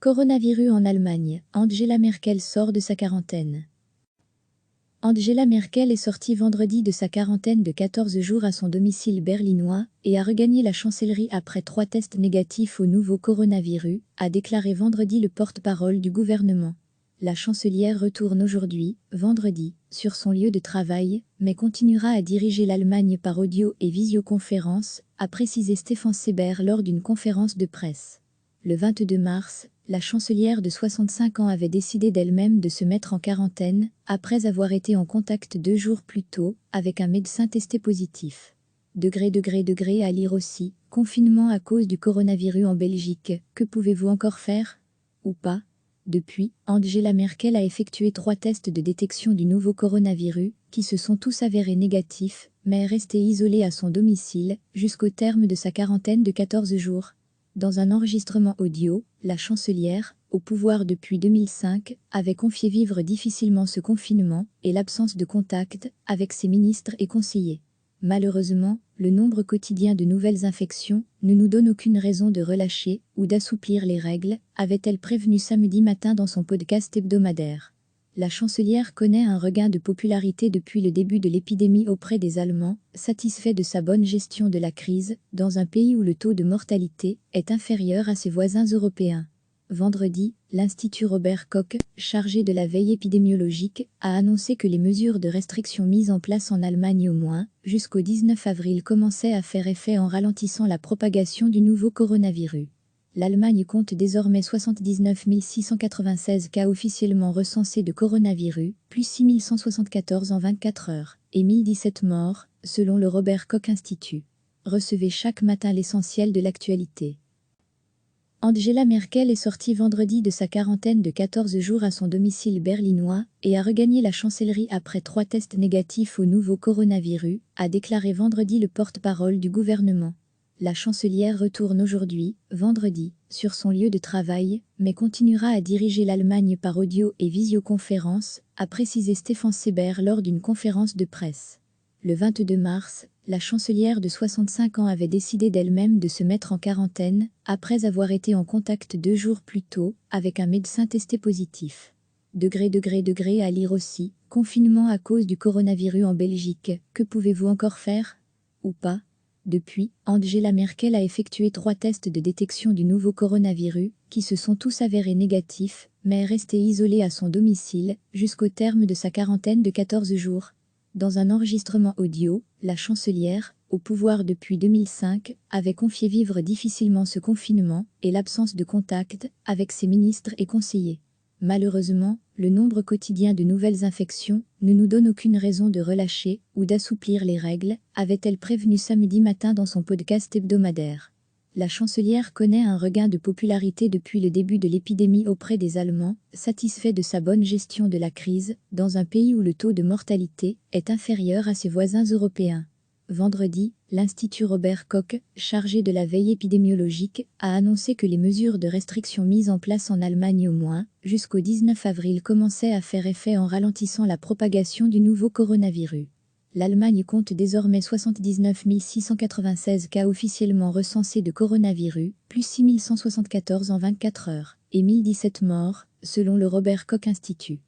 Coronavirus en Allemagne, Angela Merkel sort de sa quarantaine. Angela Merkel est sortie vendredi de sa quarantaine de 14 jours à son domicile berlinois et a regagné la chancellerie après 3 tests négatifs au nouveau coronavirus, a déclaré vendredi le porte-parole du gouvernement. La chancelière retourne aujourd'hui, vendredi, sur son lieu de travail, mais continuera à diriger l'Allemagne par audio et visioconférence, a précisé Stefan Seibert lors d'une conférence de presse. Le 22 mars, la chancelière de 65 ans avait décidé d'elle-même de se mettre en quarantaine, après avoir été en contact 2 jours plus tôt, avec un médecin testé positif. À lire aussi, confinement à cause du coronavirus en Belgique, que pouvez-vous encore faire? Ou pas? Depuis, Angela Merkel a effectué 3 tests de détection du nouveau coronavirus, qui se sont tous avérés négatifs, mais est restée isolée à son domicile, jusqu'au terme de sa quarantaine de 14 jours. Dans un enregistrement audio, la chancelière, au pouvoir depuis 2005, avait confié vivre difficilement ce confinement et l'absence de contact avec ses ministres et conseillers. Malheureusement, le nombre quotidien de nouvelles infections ne nous donne aucune raison de relâcher ou d'assouplir les règles, avait-elle prévenu samedi matin dans son podcast hebdomadaire. La chancelière connaît un regain de popularité depuis le début de l'épidémie auprès des Allemands, satisfaits de sa bonne gestion de la crise, dans un pays où le taux de mortalité est inférieur à ses voisins européens. Vendredi, l'Institut Robert Koch, chargé de la veille épidémiologique, a annoncé que les mesures de restriction mises en place en Allemagne au moins, jusqu'au 19 avril commençaient à faire effet en ralentissant la propagation du nouveau coronavirus. L'Allemagne compte désormais 79 696 cas officiellement recensés de coronavirus, plus 6 174 en 24 heures, et 1017 morts, selon le Robert Koch Institut. Recevez chaque matin l'essentiel de l'actualité. Angela Merkel est sortie vendredi de sa quarantaine de 14 jours à son domicile berlinois et a regagné la chancellerie après 3 tests négatifs au nouveau coronavirus, a déclaré vendredi le porte-parole du gouvernement. La chancelière retourne aujourd'hui, vendredi, sur son lieu de travail, mais continuera à diriger l'Allemagne par audio et visioconférence, a précisé Stefan Seibert lors d'une conférence de presse. Le 22 mars, la chancelière de 65 ans avait décidé d'elle-même de se mettre en quarantaine, après avoir été en contact 2 jours plus tôt, avec un médecin testé positif. À lire aussi, confinement à cause du coronavirus en Belgique, que pouvez-vous encore faire? Ou pas? Depuis, Angela Merkel a effectué 3 tests de détection du nouveau coronavirus, qui se sont tous avérés négatifs, mais est restée isolée à son domicile, jusqu'au terme de sa quarantaine de 14 jours. Dans un enregistrement audio, la chancelière, au pouvoir depuis 2005, avait confié vivre difficilement ce confinement et l'absence de contact avec ses ministres et conseillers. Malheureusement, le nombre quotidien de nouvelles infections ne nous donne aucune raison de relâcher ou d'assouplir les règles, avait-elle prévenu samedi matin dans son podcast hebdomadaire. La chancelière connaît un regain de popularité depuis le début de l'épidémie auprès des Allemands, satisfaits de sa bonne gestion de la crise, dans un pays où le taux de mortalité est inférieur à ses voisins européens. Vendredi, l'Institut Robert Koch, chargé de la veille épidémiologique, a annoncé que les mesures de restriction mises en place en Allemagne au moins, jusqu'au 19 avril commençaient à faire effet en ralentissant la propagation du nouveau coronavirus. L'Allemagne compte désormais 79 696 cas officiellement recensés de coronavirus, plus 6 174 en 24 heures, et 1017 morts, selon le Robert Koch Institut.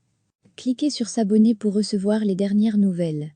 Cliquez sur s'abonner pour recevoir les dernières nouvelles.